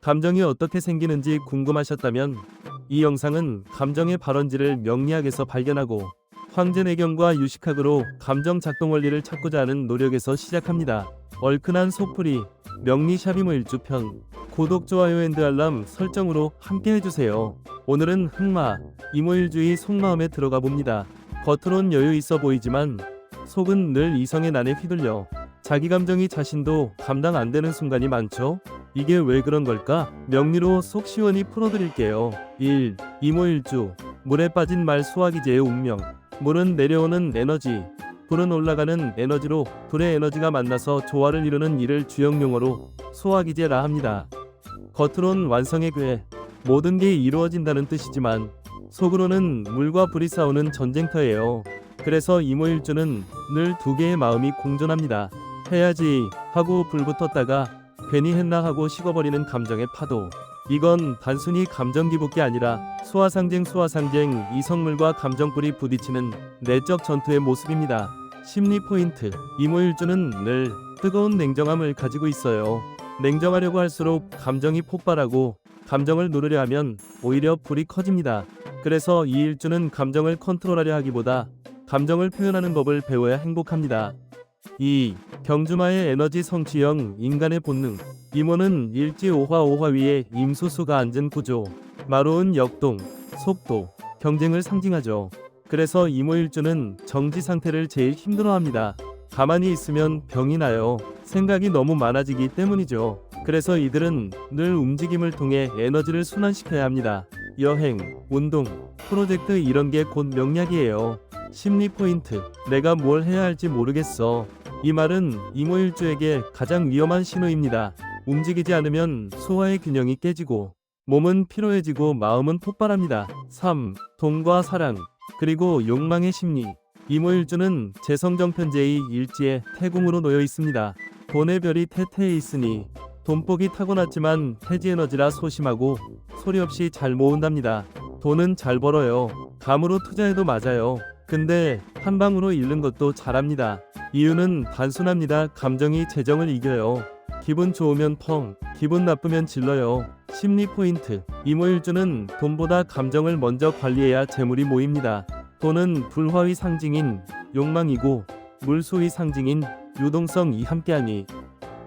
감정이 어떻게 생기는지 궁금하셨다면 이 영상은 감정의 발원지를 명리학에서 발견하고 황제내경과 유식학으로 감정 작동 원리를 찾고자 하는 노력에서 시작합니다. 얼큰한 속풀이 명리 샤비모 일주편 구독, 좋아요 앤드 알람 설정으로 함께 해주세요. 오늘은 흑마, 이모일주의 속마음에 들어가 봅니다. 겉으론 여유 있어 보이지만 속은 늘 이성의 난에 휘둘려 자기 감정이 자신도 감당 안 되는 순간이 많죠? 이게 왜 그런 걸까? 명리로 속 시원히 풀어드릴게요. 1. 이모일주 물에 빠진 말 수화기제의 운명. 물은 내려오는 에너지, 불은 올라가는 에너지로 불의 에너지가 만나서 조화를 이루는 이를 주역용어로 수화기제라 합니다. 겉으론 완성의 궤, 모든 게 이루어진다는 뜻이지만 속으로는 물과 불이 싸우는 전쟁터예요. 그래서 이모일주는 늘 두 개의 마음이 공존합니다. 해야지 하고 불붙었다가 괜히 했나 하고 식어버리는 감정의 파도. 이건 단순히 감정 기복이 아니라 수화상쟁 이성물과 감정불이 부딪히는 내적 전투의 모습입니다. 심리 포인트. 이모일주는 늘 뜨거운 냉정함을 가지고 있어요. 냉정하려고 할수록 감정이 폭발하고 감정을 누르려 하면 오히려 불이 커집니다. 그래서 이 일주는 감정을 컨트롤하려 하기보다 감정을 표현하는 법을 배워야 행복합니다. 2. 경주마의 에너지 성취형 인간의 본능. 이모는 일지 오화 위에 임수수가 앉은 구조, 마루은 역동, 속도, 경쟁을 상징하죠. 그래서 이모일주는 정지 상태를 제일 힘들어합니다. 가만히 있으면 병이 나요. 생각이 너무 많아지기 때문이죠. 그래서 이들은 늘 움직임을 통해 에너지를 순환시켜야 합니다. 여행, 운동, 프로젝트 이런 게 곧 명략이에요. 심리 포인트. 내가 뭘 해야 할지 모르겠어. 이 말은 이모일주에게 가장 위험한 신호입니다. 움직이지 않으면 소화의 균형이 깨지고 몸은 피로해지고 마음은 폭발합니다. 3. 돈과 사랑 그리고 욕망의 심리. 이모일주는 재성정편제의 일지에 태궁으로 놓여 있습니다. 돈의 별이 태태에 있으니 돈복이 타고났지만 태지에너지라 소심하고 소리 없이 잘 모은답니다. 돈은 잘 벌어요. 감으로 투자해도 맞아요. 근데 한 방으로 잃는 것도 잘합니다. 이유는 단순합니다. 감정이 재정을 이겨요. 기분 좋으면 펑, 기분 나쁘면 질러요. 심리 포인트. 이모일주는 돈보다 감정을 먼저 관리해야 재물이 모입니다. 돈은 불화의 상징인 욕망이고 물수의 상징인 유동성이 함께하니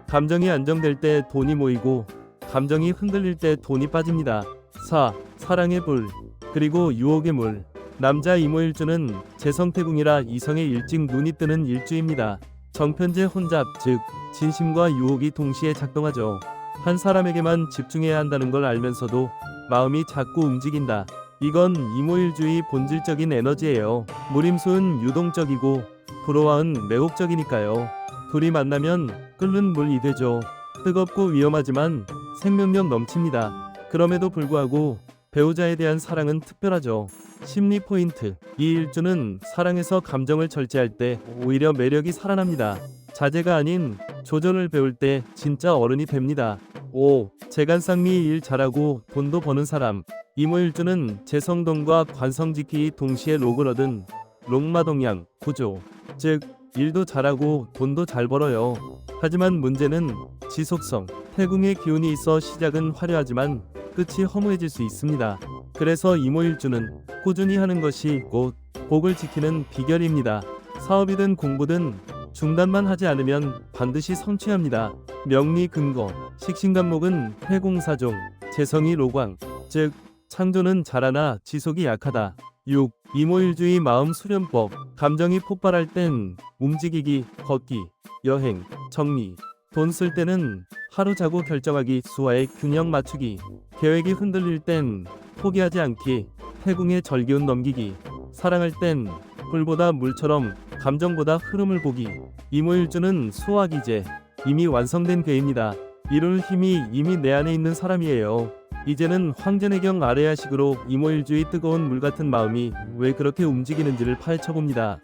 감정이 안정될 때 돈이 모이고 감정이 흔들릴 때 돈이 빠집니다. 4. 사랑의 불 그리고 유혹의 물. 남자 이모일주는 재성태궁이라 이성의 일찍 눈이 뜨는 일주입니다. 정편제 혼잡 즉 진심과 유혹이 동시에 작동하죠. 한 사람에게만 집중해야 한다는 걸 알면서도 마음이 자꾸 움직인다. 이건 이모일주의 본질적인 에너지예요. 무림수는 유동적이고 불호화은 매혹적이니까요. 둘이 만나면 끓는 물이 되죠. 뜨겁고 위험하지만 생명력 넘칩니다. 그럼에도 불구하고 배우자에 대한 사랑은 특별하죠. 심리 포인트. 이 일주는 사랑에서 감정을 절제할 때 오히려 매력이 살아납니다. 자제가 아닌 조절을 배울 때 진짜 어른이 됩니다. 5. 재간상미 일 잘하고 돈도 버는 사람. 이모일주는 재성동과 관성지키 동시에 록을 얻은 록마동양 구조. 즉 일도 잘하고 돈도 잘 벌어요. 하지만 문제는 지속성. 태궁의 기운이 있어 시작은 화려하지만 끝이 허무해질 수 있습니다. 그래서 이모일주는 꾸준히 하는 것이 곧 복을 지키는 비결입니다. 사업이든 공부든 중단만 하지 않으면 반드시 성취합니다. 명리 근거. 식신간목은 태궁사종, 재성이 로광, 즉 창조는 잘하나 지속이 약하다. 6. 이모일주의 마음 수련법. 감정이 폭발할 땐 움직이기, 걷기, 여행, 정리. 돈 쓸 때는 하루 자고 결정하기, 수화의 균형 맞추기. 계획이 흔들릴 땐 포기하지 않기, 태궁의 절기운 넘기기. 사랑할 땐 불보다 물처럼 감정보다 흐름을 보기. 이모일주는 수화기제, 이미 완성된 괴입니다. 이룰 힘이 이미 내 안에 있는 사람이에요. 이제는 황제내경 아레아식으로 이모일주의 뜨거운 물같은 마음이 왜 그렇게 움직이는지를 파헤쳐봅니다.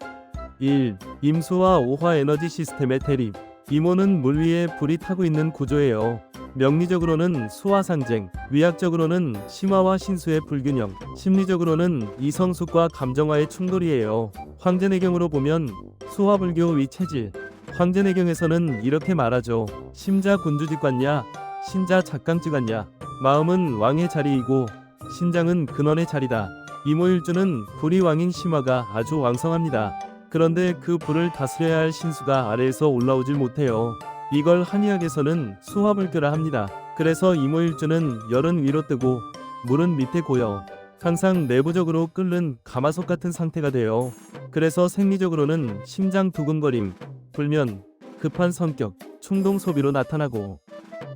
1. 임수와 오화 에너지 시스템의 대립. 이모는 물 위에 불이 타고 있는 구조예요. 명리적으로는 수화상쟁, 위학적으로는 심화와 신수의 불균형, 심리적으로는 이성숙과 감정화의 충돌이에요. 황제내경으로 보면 수화불교 위체질. 황제내경에서는 이렇게 말하죠. 심자 군주직관야, 신자 작강 찍었냐. 마음은 왕의 자리이고 신장은 근원의 자리다. 이모일주는 불이 왕인 심화가 아주 왕성합니다. 그런데 그 불을 다스려야 할 신수가 아래에서 올라오질 못해요. 이걸 한의학에서는 수화불교라 합니다. 그래서 이모일주는 열은 위로 뜨고 물은 밑에 고여 항상 내부적으로 끓는 가마솥 같은 상태가 돼요. 그래서 생리적으로는 심장 두근거림, 불면, 급한 성격, 충동 소비로 나타나고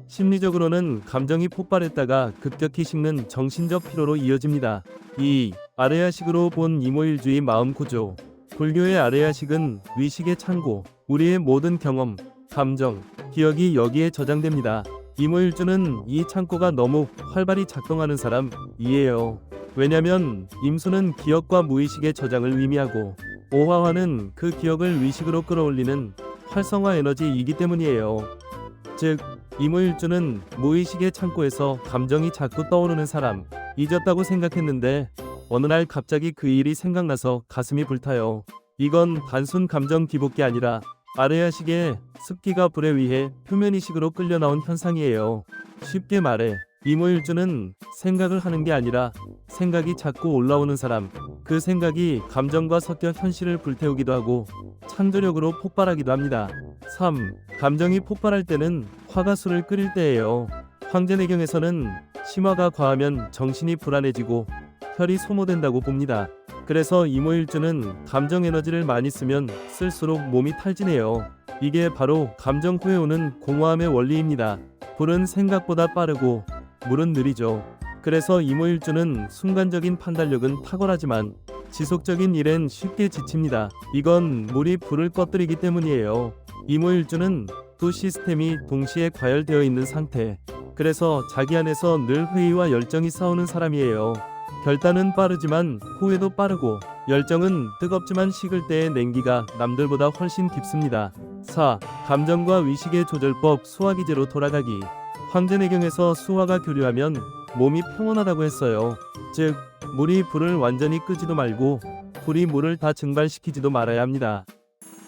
심리적으로는 감정이 폭발했다가 급격히 식는 정신적 피로로 이어집니다. 이 아레아식으로 본 이모일주의 마음 구조. 불교의 아레아식은 위식의 창고, 우리의 모든 경험, 감정, 기억이 여기에 저장됩니다. 이모일주는 이 창고가 너무 활발히 작동하는 사람이에요. 왜냐면 임수는 기억과 무의식의 저장을 의미하고 오화화는 그 기억을 위식으로 끌어올리는 활성화 에너지이기 때문이에요. 즉 이모일주는 무의식의 창고에서 감정이 자꾸 떠오르는 사람. 잊었다고 생각했는데 어느 날 갑자기 그 일이 생각나서 가슴이 불타요. 이건 단순 감정 기복이 아니라 아레아식의 습기가 불에 의해 표면이식으로 끌려 나온 현상이에요. 쉽게 말해 이모일주는 생각을 하는 게 아니라 생각이 자꾸 올라오는 사람. 그 생각이 감정과 섞여 현실을 불태우기도 하고 창조력으로 폭발하기도 합니다. 3. 감정이 폭발할 때는 화가 술을 끓일 때예요. 황제내경에서는 심화가 과하면 정신이 불안해지고 혈이 소모된다고 봅니다. 그래서 이모일주는 감정 에너지를 많이 쓰면 쓸수록 몸이 탈진해요. 이게 바로 감정 후에 오는 공허함의 원리입니다. 불은 생각보다 빠르고 물은 느리죠. 그래서 이모일주는 순간적인 판단력은 탁월하지만 지속적인 일엔 쉽게 지칩니다. 이건 물이 불을 꺼뜨리기 때문이에요. 이모일주는 두 시스템이 동시에 과열되어 있는 상태. 그래서 자기 안에서 늘 회의와 열정이 싸우는 사람이에요. 결단은 빠르지만 후회도 빠르고 열정은 뜨겁지만 식을 때의 냉기가 남들보다 훨씬 깊습니다. 4. 감정과 위식의 조절법 수화기제로 돌아가기. 황제내경에서 수화가 교류하면 몸이 평온하다고 했어요. 즉 물이 불을 완전히 끄지도 말고 불이 물을 다 증발시키지도 말아야 합니다.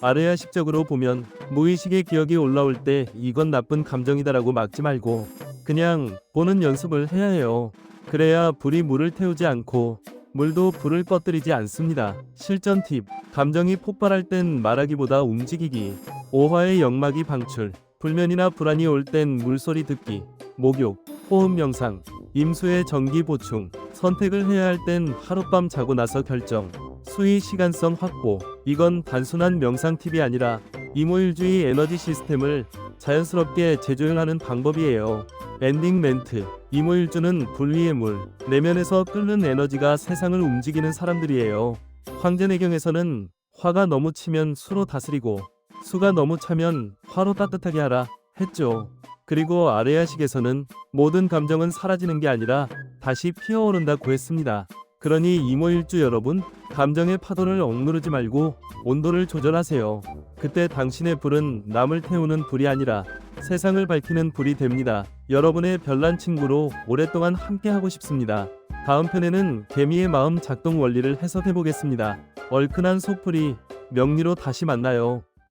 아레아식적으로 보면 무의식의 기억이 올라올 때 이건 나쁜 감정이다라고 막지 말고 그냥 보는 연습을 해야 해요. 그래야 불이 물을 태우지 않고 물도 불을 꺼뜨리지 않습니다. 실전 팁. 감정이 폭발할 땐 말하기보다 움직이기. 오화의 역마기 방출. 불면이나 불안이 올 땐 물소리 듣기. 목욕, 호흡 명상, 임수의 정기 보충. 선택을 해야 할 땐 하룻밤 자고 나서 결정. 수의 시간성 확보. 이건 단순한 명상 팁이 아니라 이모일주의 에너지 시스템을 자연스럽게 재조율하는 방법이에요. 엔딩 멘트. 이모일주는 불 위의 물, 내면에서 끓는 에너지가 세상을 움직이는 사람들이에요. 황제내경에서는 화가 너무 치면 수로 다스리고 수가 너무 차면 화로 따뜻하게 하라 했죠. 그리고 아레아식에서는 모든 감정은 사라지는 게 아니라 다시 피어오른다고 했습니다. 그러니 이모일주 여러분, 감정의 파도를 억누르지 말고 온도를 조절하세요. 그때 당신의 불은 남을 태우는 불이 아니라 세상을 밝히는 불이 됩니다. 여러분의 별난 친구로 오랫동안 함께하고 싶습니다. 다음 편에는 개미의 마음 작동 원리를 해석해 보겠습니다. 얼큰한 속풀이, 명리로 다시 만나요.